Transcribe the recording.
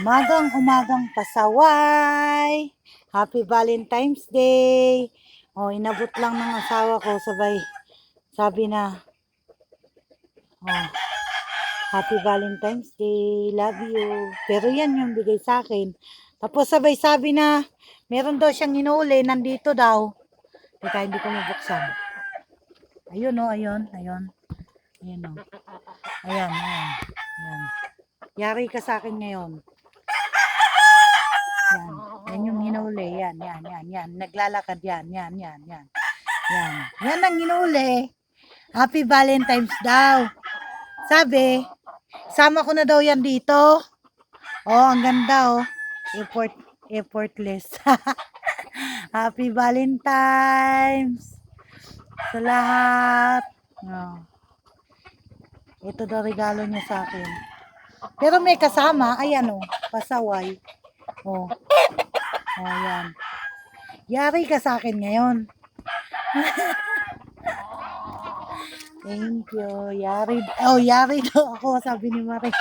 Umagang pasaway. Happy Valentine's Day. Oh, inabot lang ng asawa ko sabay. Sabi na, oh, Happy Valentine's Day. Love you. Pero yan yung bigay sa akin. Tapos sabay sabi na, meron daw siyang inuuli. Nandito daw. Teka, hindi ko mabuksan. Ayun oh, ayun. Ayun oh. Ayan. Yari ka sa akin ngayon. Yan yung hinuli. Yan. Naglalakad yan. Yan. Yan ang hinuli. Happy Valentine's daw. Sabi, sama ko na daw yan dito. Oh, ang ganda oh. Effortless. Happy Valentine's sa lahat. Oh. Ito daw regalo niya sa akin. Pero may kasama. Ayan oh. Pasaway. Oh. Oh, yan. Yari ka sa akin ngayon. Thank you. Yari daw ako, sabi ni Marie.